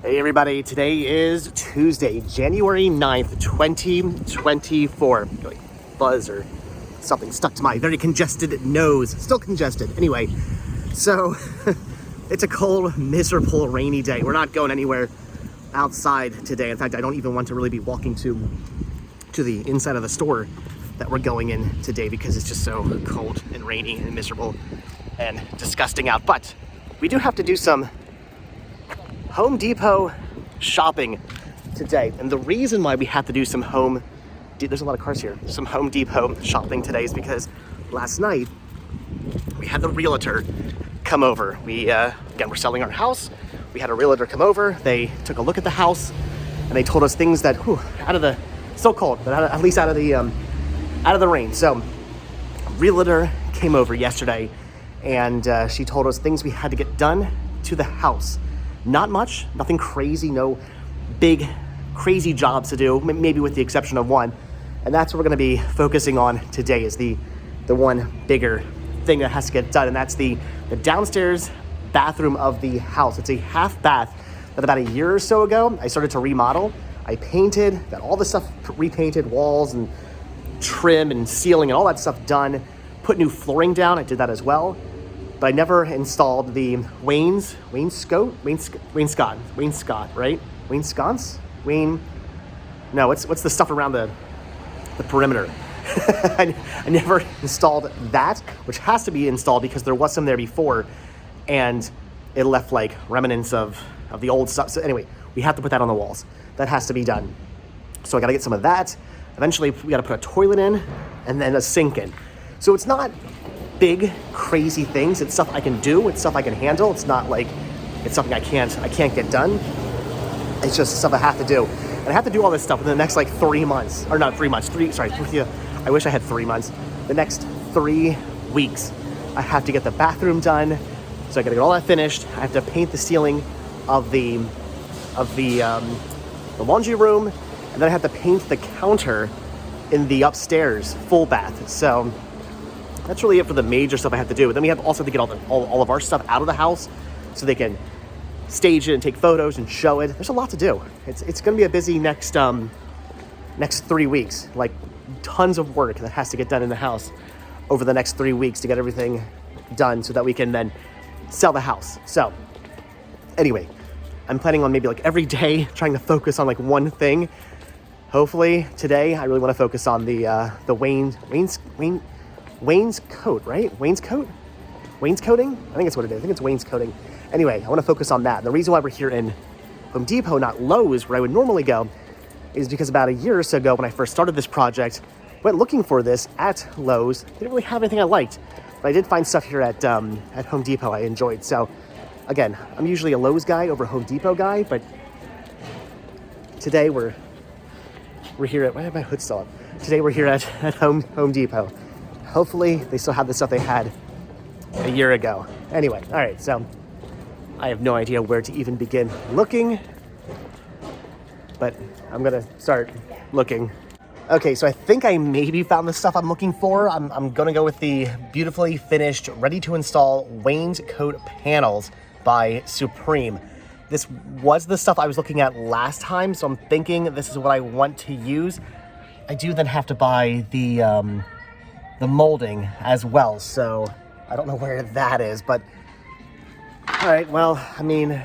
Hey everybody, today is Tuesday, January 9th, 2024. Like buzz or something stuck to my very congested nose. Still congested. Anyway, so it's a cold, miserable, rainy day. We're not going anywhere outside today. In fact, I don't even want to really be walking to the inside of the store that we're going in today because it's just so cold and rainy and miserable and disgusting out. But we do have to do some Home Depot shopping today. And the reason why we have to do some there's a lot of cars here, some Home Depot shopping today is because last night we had the realtor come over. Again, we're selling our house. We had a realtor come over. They took a look at the house and they told us things that, still cold, but at least out of the rain. So realtor came over yesterday and she told us things we had to get done to the house. Not much, nothing crazy, no big, crazy jobs to do, maybe with the exception of one. And that's what we're gonna be focusing on today is the one bigger thing that has to get done. And that's the downstairs bathroom of the house. It's a half bath that about a year or so ago, I started to remodel. I painted, got all the stuff repainted, walls and trim and ceiling and all that stuff done. Put new flooring down, I did that as well. But I never installed the wainscot, right? What's the stuff around the perimeter? I never installed that, which has to be installed because there was some there before and it left like remnants of the old stuff. So anyway, we have to put that on the walls. That has to be done. So I gotta get some of that. Eventually we gotta put a toilet in and then a sink in. So it's not big, crazy things. It's stuff I can do. It's stuff I can handle. It's not like it's something I can't get done. It's just stuff I have to do. And I have to do all this stuff in the next like 3 months. Or not 3 months. I wish I had 3 months. The next 3 weeks. I have to get the bathroom done. So I gotta get all that finished. I have to paint the ceiling of the laundry room. And then I have to paint the counter in the upstairs full bath. So that's really it for the major stuff I have to do. But then we also have to get all of our stuff out of the house so they can stage it and take photos and show it. There's a lot to do. It's going to be a busy next 3 weeks. Like tons of work that has to get done in the house over the next 3 weeks to get everything done so that we can then sell the house. So anyway, I'm planning on maybe like every day trying to focus on like one thing. Hopefully today I really want to focus on the wainscot, right? Wainscoting? I think it's what it is. I think it's wainscoting. Anyway, I want to focus on that. And the reason why we're here in Home Depot, not Lowe's, where I would normally go, is because about a year or so ago when I first started this project, went looking for this at Lowe's. Didn't really have anything I liked, but I did find stuff here at Home Depot I enjoyed. So again, I'm usually a Lowe's guy over Home Depot guy, but today we're here at, why have my hood still up? Today we're here at Home Depot. Hopefully they still have the stuff they had a year ago. Anyway, all right, so I have no idea where to even begin looking, but I'm gonna start looking. Okay, so I think I maybe found the stuff I'm looking for. I'm gonna go with the beautifully finished, ready to install wainscot panels by Supreme. This was the stuff I was looking at last time, so I'm thinking this is what I want to use. I do then have to buy the molding as well, so I don't know where that is, but all right, well, I mean,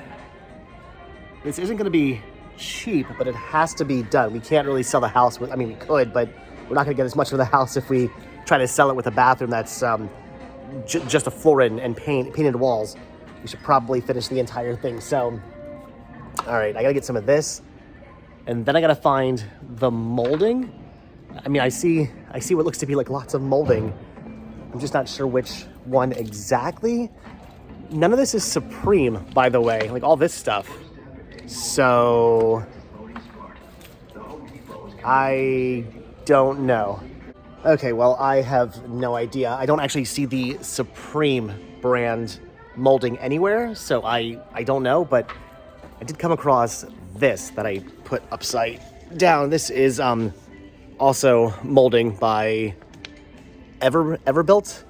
this isn't going to be cheap, but it has to be done. We can't really sell the house with, I mean, we could, but we're not going to get as much of the house if we try to sell it with a bathroom that's just a floor and painted walls. We should probably finish the entire thing. So, all right, I got to get some of this, and then I got to find the molding. I mean, I see what looks to be like lots of molding. I'm just not sure which one exactly. None of this is Supreme, by the way, like all this stuff. So I don't know. Okay, well, I have no idea. I don't actually see the Supreme brand molding anywhere, so I don't know, but I did come across this that I put upside down. This is also molding by Everbuilt.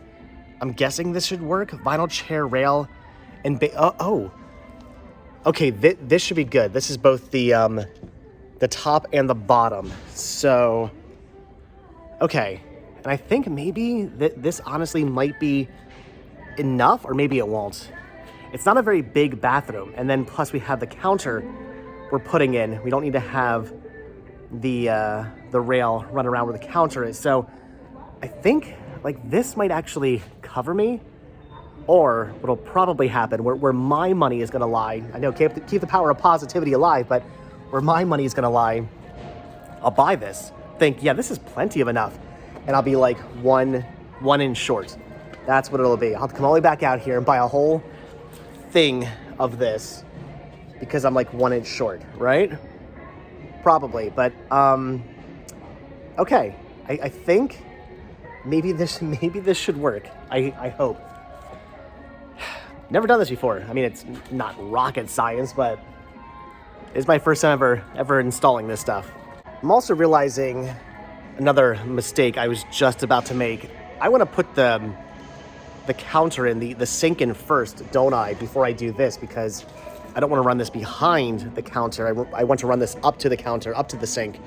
I'm guessing this should work. Vinyl chair rail and Okay, this should be good. This is both the top and the bottom. So, okay. And I think maybe this honestly might be enough, or maybe it won't. It's not a very big bathroom. And then plus we have the counter we're putting in. We don't need to have the rail run around where the counter is. So I think like this might actually cover me. Or what'll probably happen, where my money is gonna lie, I know keep the power of positivity alive, but where my money is gonna lie, I'll buy this, think, yeah, this is plenty of enough, and I'll be like one inch short. That's what it'll be. I'll have to come all the way back out here and buy a whole thing of this because I'm like 1 inch short, right? Probably, but okay. I think maybe this should work. I hope. Never done this before. I mean, it's not rocket science, but it's my first time ever installing this stuff. I'm also realizing another mistake I was just about to make. I want to put the counter in, the sink in first, don't I, before I do this, because I don't want to run this behind the counter. I want to run this up to the counter, up to the sink.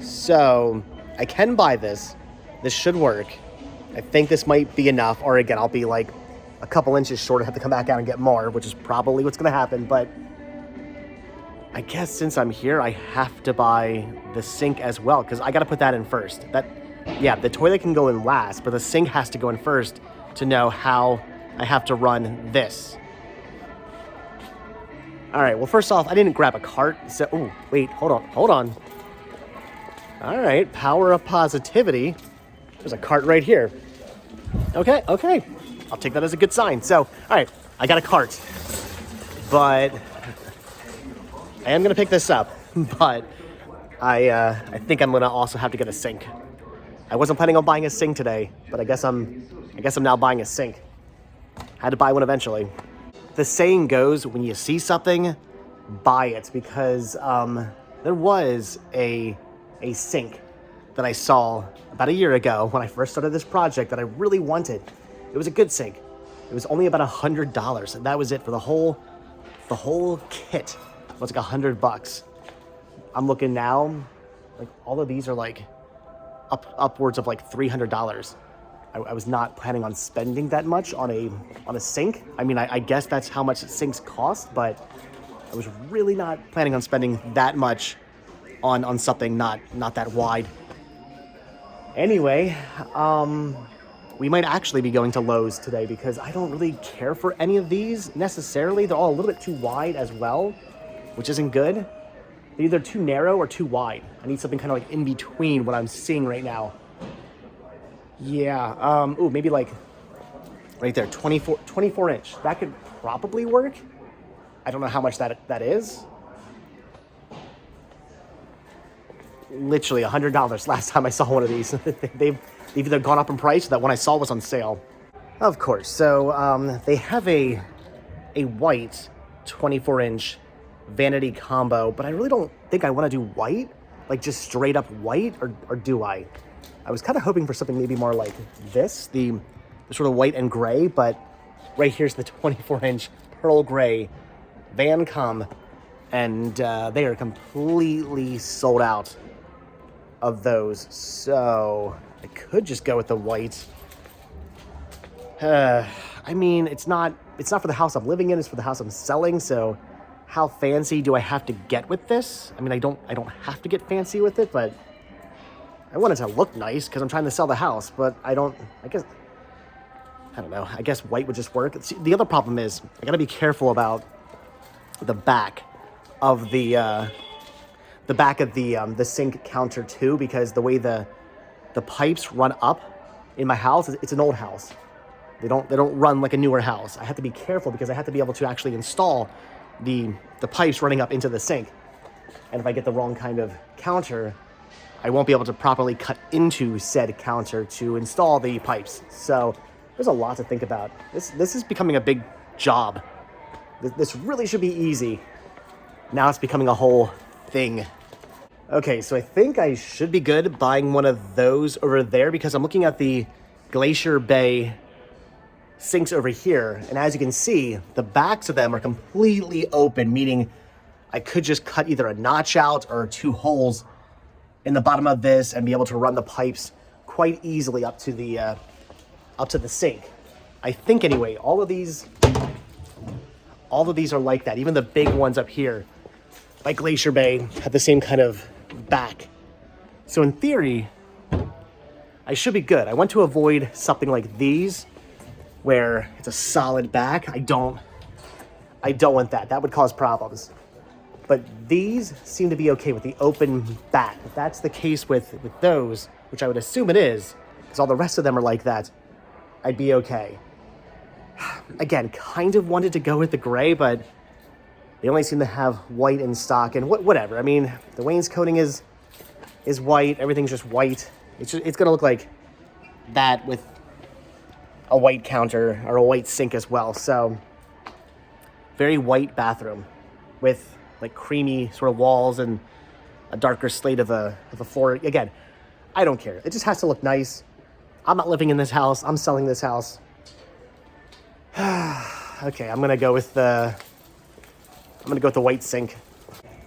So I can buy this. This should work. I think this might be enough, or again, I'll be like a couple inches short, I have to come back out and get more, which is probably what's gonna happen, but I guess since I'm here, I have to buy the sink as well, because I gotta put that in first. Yeah, the toilet can go in last, but the sink has to go in first to know how I have to run this. All right, well, first off, I didn't grab a cart, so, oh, wait, hold on. All right, power of positivity. There's a cart right here. Okay. I'll take that as a good sign. So, all right, I got a cart, but I am gonna pick this up, but I think I'm gonna also have to get a sink. I wasn't planning on buying a sink today, but I guess I'm now buying a sink. Had to buy one eventually. The saying goes, when you see something, buy it, because there was a sink that I saw about a year ago when I first started this project that I really wanted. It was a good sink. It was only about $100, and that was it for the whole kit. It was like $100. I'm looking now, like all of these are like upwards of like $300. I was not planning on spending that much on a sink. I mean, I guess that's how much sinks cost, but I was really not planning on spending that much on something not that wide. Anyway, we might actually be going to Lowe's today because I don't really care for any of these necessarily. They're all a little bit too wide as well, which isn't good. They're either too narrow or too wide. I need something kind of like in between what I'm seeing right now. Yeah, ooh, maybe like right there, 24 inch. That could probably work. I don't know how much that is. Literally $100 last time I saw one of these. They've either gone up in price or that one I saw was on sale. Of course, so they have a white 24 inch vanity combo, but I really don't think I want to do white, like just straight up white, or do I? I was kind of hoping for something maybe more like this, the sort of white and gray, but right here's the 24 inch pearl gray Vancom, and they are completely sold out of those, so I could just go with the white. I mean, it's not for the house I'm living in, it's for the house I'm selling, so how fancy do I have to get with this? I mean, I don't have to get fancy with it, but I want it to look nice because I'm trying to sell the house, but I don't know. I guess white would just work. See, the other problem is I gotta be careful about the back of the sink counter too, because the way the pipes run up in my house, it's an old house. They don't run like a newer house. I have to be careful because I have to be able to actually install the pipes running up into the sink. And if I get the wrong kind of counter, I won't be able to properly cut into said counter to install the pipes. So there's a lot to think about. This is becoming a big job. This really should be easy. Now it's becoming a whole thing. Okay, so I think I should be good buying one of those over there because I'm looking at the Glacier Bay sinks over here. And as you can see, the backs of them are completely open, meaning I could just cut either a notch out or 2 holes in the bottom of this and be able to run the pipes quite easily up to the sink. I think anyway, all of these are like that. Even the big ones up here, like Glacier Bay, have the same kind of back. So in theory, I should be good. I want to avoid something like these, where it's a solid back. I don't want that. That would cause problems. But these seem to be okay with the open back. If that's the case with those, which I would assume it is, because all the rest of them are like that, I'd be okay. Again, kind of wanted to go with the gray, but they only seem to have white in stock, and whatever. I mean, the wainscoting is white. Everything's just white. It's gonna look like that with a white counter or a white sink as well. So very white bathroom with like creamy sort of walls and a darker slate of a floor. Again, I don't care. It just has to look nice. I'm not living in this house. I'm selling this house. Okay, I'm gonna go with the white sink.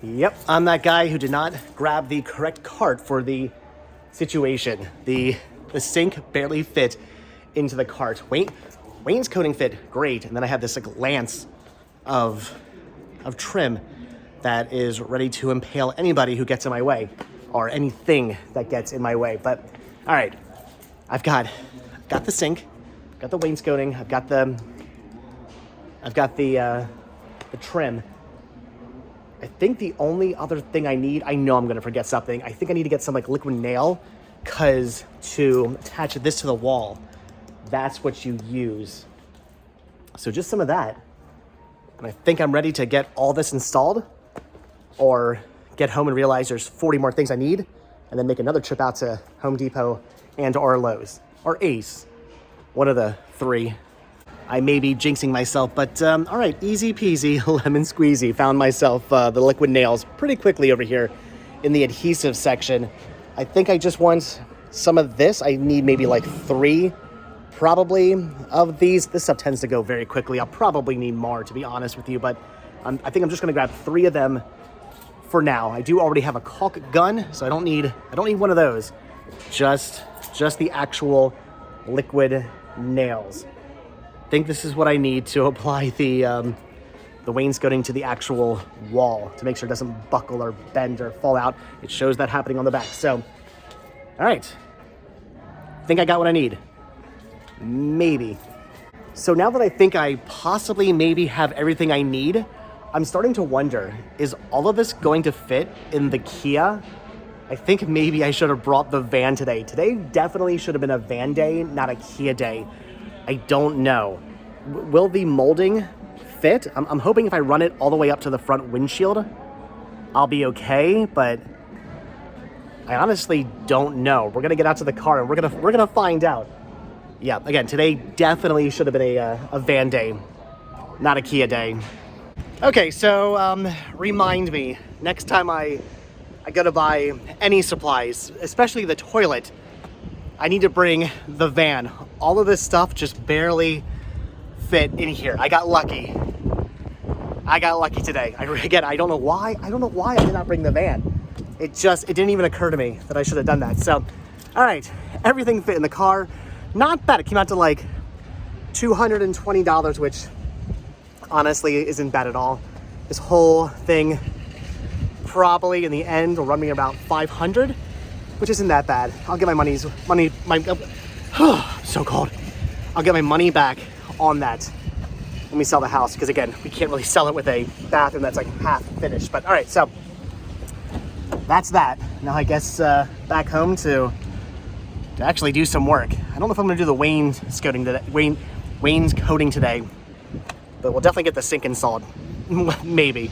Yep, I'm that guy who did not grab the correct cart for the situation. The sink barely fit into the cart. Wainscoting fit great, and then I have this like lance of trim that is ready to impale anybody who gets in my way, or anything that gets in my way. But all right, I've got the sink, got the wainscoting, I've got the trim. I think the only other thing I need, I know I'm gonna forget something. I think I need to get some like liquid nail, cause to attach this to the wall, that's what you use. So just some of that. And I think I'm ready to get all this installed, or get home and realize there's 40 more things I need, and then make another trip out to Home Depot and or Lowe's or Ace, one of the 3. I may be jinxing myself, but all right, easy peasy, lemon squeezy. Found myself the liquid nails pretty quickly over here in the adhesive section. I think I just want some of this. I need maybe like 3 probably of these. This stuff tends to go very quickly. I'll probably need more, to be honest with you, but I think I'm just gonna grab 3 of them for now. I do already have a caulk gun, so I don't need one of those. Just the actual liquid nails. I think this is what I need to apply the wainscoting to the actual wall to make sure it doesn't buckle or bend or fall out. It shows that happening on the back. So, all right. I think I got what I need. Maybe. So now that I think I possibly maybe have everything I need, I'm starting to wonder, is all of this going to fit in the Kia? I think maybe I should have brought the van today. Today definitely should have been a van day, not a Kia day. I don't know. Will the molding fit? I'm hoping if I run it all the way up to the front windshield, I'll be okay, but I honestly don't know. We're gonna get out to the car and we're gonna find out. Yeah, again, today definitely should have been a van day, not a Kia day. Okay, so remind me, next time I go to buy any supplies, especially the toilet, I need to bring the van. All of this stuff just barely fit in here. I got lucky today. Again, I don't know why I did not bring the van. It didn't even occur to me that I should have done that. So, all right, everything fit in the car. Not bad. It came out to like $220, which honestly isn't bad at all. This whole thing probably in the end will run me about $500, which isn't that bad. I'll get my so cold. I'll get my money back on that when we sell the house, because again, we can't really sell it with a bathroom that's like half finished. But all right, so that's that. Now I guess back home to actually do some work. I don't know if I'm gonna do the wainscoting today, but we'll definitely get the sink installed. Maybe.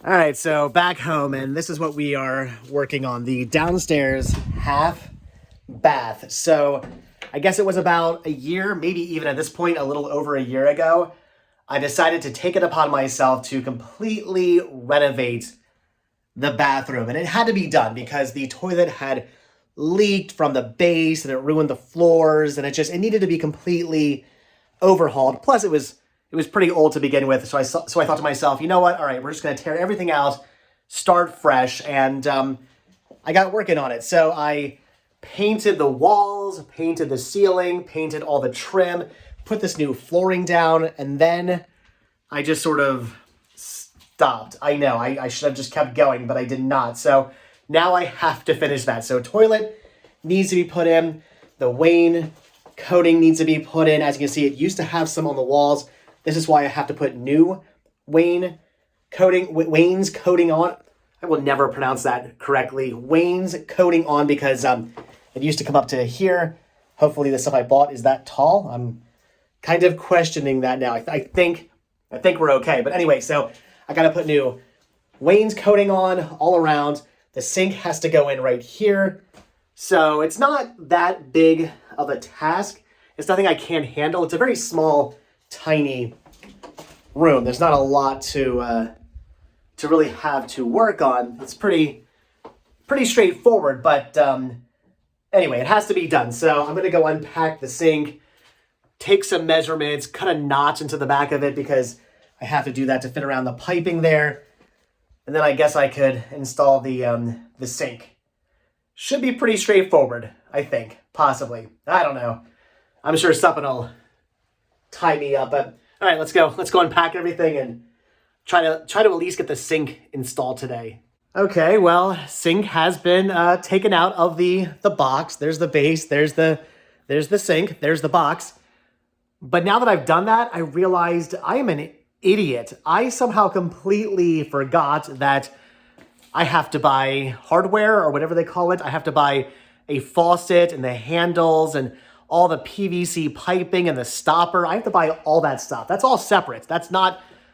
All right, so back home, and this is what we are working on, the downstairs half bath. So I guess it was about a year, maybe even at this point, a little over a year ago, I decided to take it upon myself to completely renovate the bathroom. And it had to be done because the toilet had leaked from the base and it ruined the floors, and it needed to be completely overhauled. Plus, it was pretty old to begin with. So I thought to myself, you know what? All right, we're just going to tear everything out, start fresh, and I got working on it. So I painted the walls, painted the ceiling, painted all the trim, put this new flooring down, and then I just sort of stopped. I know, I should have just kept going, but I did not. So now I have to finish that. So toilet needs to be put in. The Wayne coating needs to be put in. As you can see, it used to have some on the walls. This is why I have to put new Wayne's coating on. I will never pronounce that correctly. Wayne's coating on, because it used to come up to here. Hopefully the stuff I bought is that tall. I'm kind of questioning that now. I think we're okay. But anyway, so I got to put new Wayne's coating on all around. The sink has to go in right here. So it's not that big of a task. It's nothing I can't handle. It's a very small, tiny room. There's not a lot to really have to work on. It's pretty straightforward, but anyway, it has to be done. So I'm going to go unpack the sink, take some measurements, cut a notch into the back of it because I have to do that to fit around the piping there. And then I guess I could install the sink. Should be pretty straightforward, I think. Possibly. I don't know. I'm sure something will tie me up. But all right, let's go. Let's go unpack everything and try to at least get the sink installed today. Okay, well, sink has been taken out of the box. There's the base. There's the sink. There's the box. But now that I've done that, I realized I am an idiot. I somehow completely forgot that I have to buy hardware or whatever they call it. I have to buy a faucet and the handles and all the PVC piping and the stopper. I have to buy all that stuff. That's all separate. That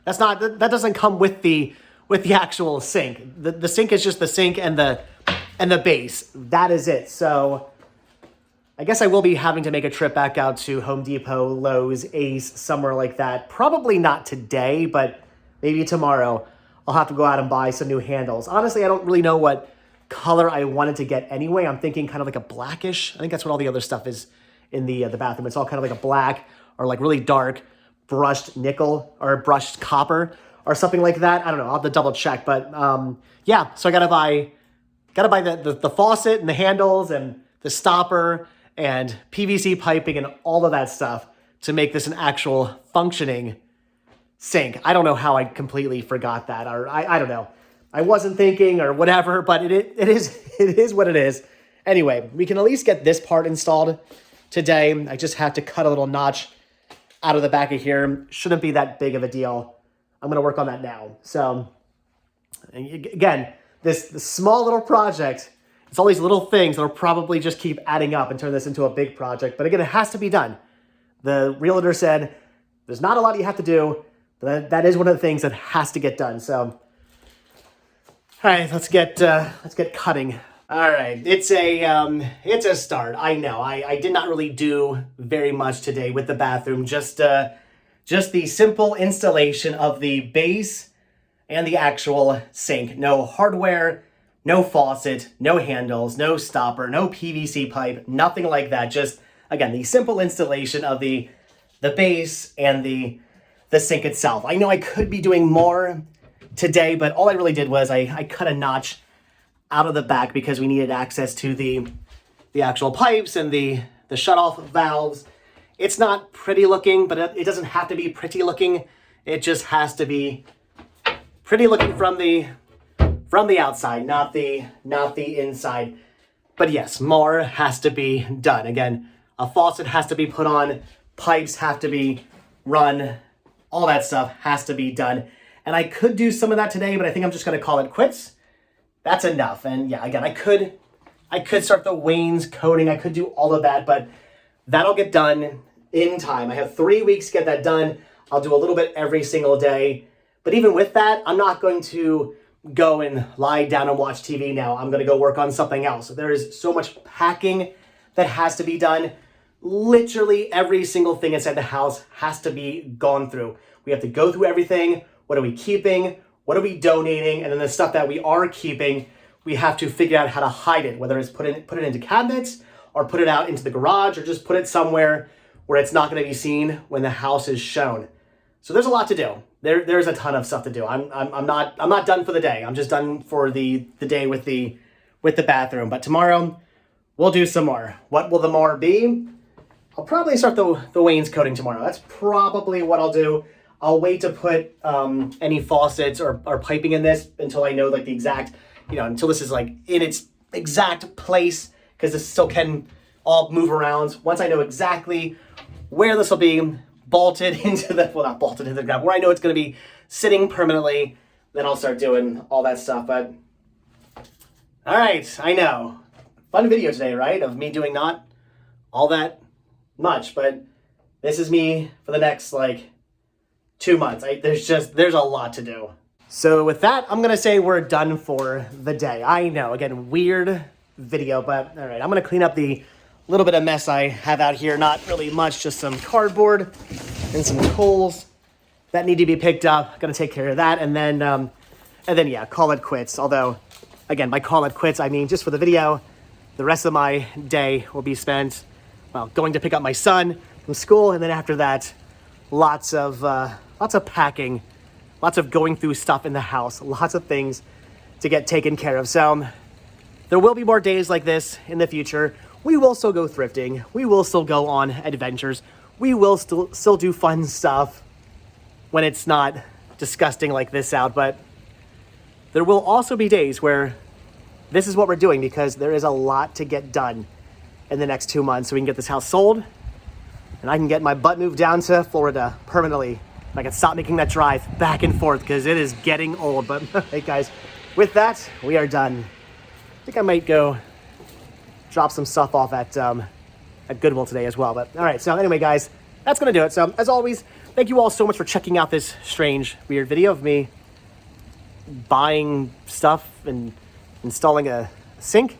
doesn't come with the actual sink. The sink is just the sink and the base. That is it. So I guess I will be having to make a trip back out to Home Depot, Lowe's, Ace, somewhere like that. Probably not today, but maybe tomorrow. I'll have to go out and buy some new handles. Honestly, I don't really know what color I wanted to get anyway. I'm thinking kind of like a blackish. I think that's what all the other stuff is in the bathroom. It's all kind of like a black or like really dark brushed nickel or brushed copper or something like that. I don't know. I'll have to double check. But yeah, so I gotta buy the faucet and the handles and the stopper and PVC piping and all of that stuff to make this an actual functioning sink. I don't know how I completely forgot that, or I don't know. I wasn't thinking or whatever, but it is what it is. Anyway, we can at least get this part installed today. I just have to cut a little notch out of the back of here. Shouldn't be that big of a deal. I'm going to work on that now. So again, this small little project, it's all these little things that'll probably just keep adding up and turn this into a big project. But again, it has to be done. The realtor said there's not a lot you have to do, but that is one of the things that has to get done. So, all right, let's get cutting. All right, it's a start. I know. I did not really do very much today with the bathroom. Just the simple installation of the base and the actual sink. No hardware, no faucet, no handles, no stopper, no PVC pipe, nothing like that. Just, again, the simple installation of the base and the sink itself. I know I could be doing more today, but all I really did was I cut a notch out of the back because we needed access to the actual pipes and the shutoff valves. It's not pretty looking, but it doesn't have to be pretty looking. It just has to be pretty looking from the outside, not the inside. But yes, more has to be done. Again, a faucet has to be put on, pipes have to be run, all that stuff has to be done. And I could do some of that today, but I think I'm just going to call it quits. That's enough. And yeah, again, I could start the Wayne's coating. I could do all of that, but that'll get done in time. I have 3 weeks to get that done. I'll do a little bit every single day. But even with that, I'm not going to go and lie down and watch TV now. I'm going to go work on something else. There is so much packing that has to be done. Literally every single thing inside the house has to be gone through. We have to go through everything. What are we keeping? What are we donating? And then the stuff that we are keeping, we have to figure out how to hide it, whether it's put it into cabinets or put it out into the garage or just put it somewhere where it's not going to be seen when the house is shown. So there's a lot to do. There's a ton of stuff to do. I'm not done for the day. I'm just done for the day with the bathroom. But tomorrow we'll do some more. What will the more be? I'll probably start the wainscoting tomorrow. That's probably what I'll do. I'll wait to put any faucets or piping in this until I know like the exact, until this is like in its exact place, because this still can all move around. Once I know exactly where this will be bolted into the, well, not bolted into the ground, where I know it's going to be sitting permanently, then I'll start doing all that stuff. But all right, I know. Fun video today, right? Of me doing not all that much, but this is me for the next like 2 months. There's a lot to do. So with that, I'm gonna say we're done for the day. I know, again, weird video, but all right, I'm gonna clean up the little bit of mess I have out here. Not really much, just some cardboard and some coals that need to be picked up. Gonna take care of that, and then yeah, call it quits. Although, again, by call it quits, I mean just for the video. The rest of my day will be spent, well, going to pick up my son from school, and then after that, lots of packing, lots of going through stuff in the house, lots of things to get taken care of. So there will be more days like this in the future. We will still go thrifting. We will still go on adventures. We will still do fun stuff when it's not disgusting like this out. But there will also be days where this is what we're doing, because there is a lot to get done in the next 2 months, so we can get this house sold and I can get my butt moved down to Florida permanently. I can stop making that drive back and forth because it is getting old. But hey guys, with that, we are done. I think I might go drop some stuff off at Goodwill today as well. But all right, so anyway guys, that's gonna do it. So as always, thank you all so much for checking out this strange, weird video of me buying stuff and installing a sink.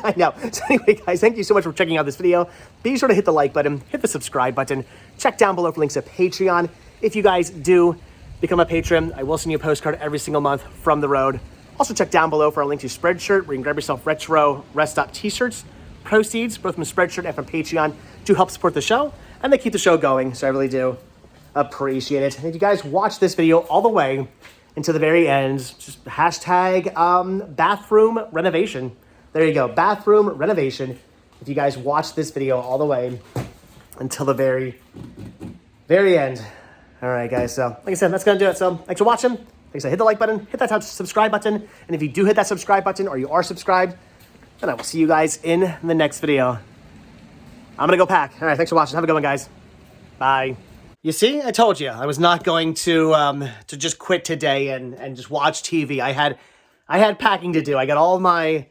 I know. So anyway, guys, thank you so much for checking out this video. Be sure to hit the like button, hit the subscribe button, check down below for links to Patreon. If you guys do become a patron, I will send you a postcard every single month from the road. Also check down below for a link to Spreadshirt, where you can grab yourself retro Rest Stop t-shirts. Proceeds, both from Spreadshirt and from Patreon, to help support the show, and they keep the show going, so I really do appreciate it. And if you guys watch this video all the way until the very end, just hashtag bathroom renovation. There you go, bathroom renovation. If you guys watch this video all the way until the very end. All right, guys, so like I said, that's gonna do it. So thanks for watching. Like I said, hit the like button, hit that subscribe button, and if you do hit that subscribe button, or you are subscribed, then I will see you guys in the next video. I'm gonna go pack. All right, thanks for watching. Have a good one, guys. Bye. You see, I told you I was not going to just quit today and just watch TV. I had packing to do. I got all my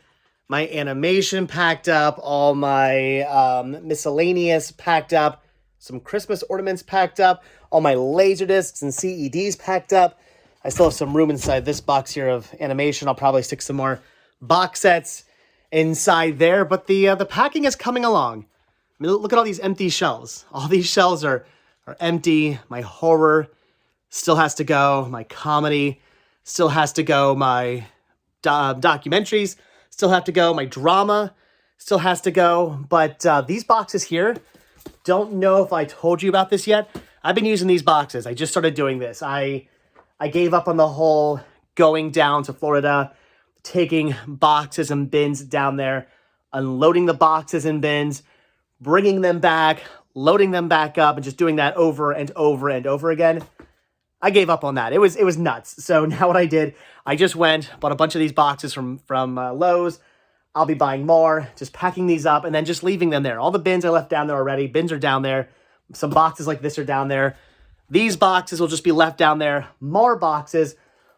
animation packed up, all my miscellaneous packed up, some Christmas ornaments packed up, all my laser discs and CEDs packed up. I still have some room inside this box here of animation. I'll probably stick some more box sets inside there, but the packing is coming along. I mean, look at all these empty shelves. All these shelves are empty. My horror still has to go. My comedy still has to go. My documentaries still have to go. My drama still has to go. But these boxes here, don't know if I told you about this yet. I've been using these boxes. I just started doing this. I gave up on the whole going down to Florida, taking boxes and bins down there, unloading the boxes and bins, bringing them back, loading them back up, and just doing that over and over and over again. I gave up on that. It was nuts. So now what I did, I just went, bought a bunch of these boxes from Lowe's. I'll be buying more, just packing these up and then just leaving them there. All the bins I left down there already. Bins are down there. Some boxes like this are down there. These boxes will just be left down there. More boxes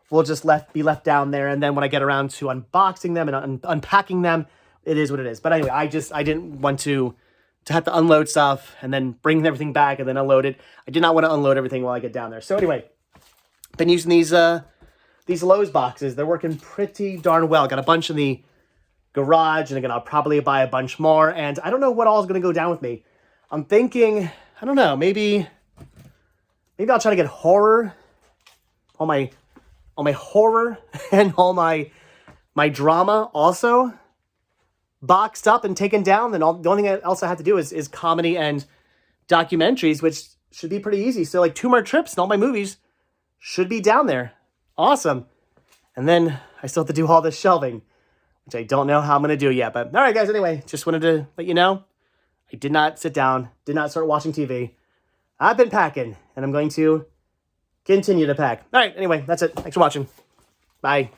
will just be left down there. And then when I get around to unboxing them and unpacking them, it is what it is. But anyway, I didn't want to have to unload stuff and then bring everything back and then unload it. I did not want to unload everything while I get down there. So anyway, been using these Lowe's boxes. They're working pretty darn well. Got a bunch in the garage, and again, I'll probably buy a bunch more. And I don't know what all is going to go down with me. I'm thinking, I don't know, maybe I'll try to get horror, all my horror and all my drama also boxed up and taken down. Then the only thing else I have to do is comedy and documentaries, which should be pretty easy. So like 2 more trips and all my movies should be down there. Awesome. And then I still have to do all this shelving, which I don't know how I'm going to do yet. But all right, guys, anyway, just wanted to let you know, I did not sit down, did not start watching TV. I've been packing, and I'm going to continue to pack. All right, anyway, that's it. Thanks for watching. Bye.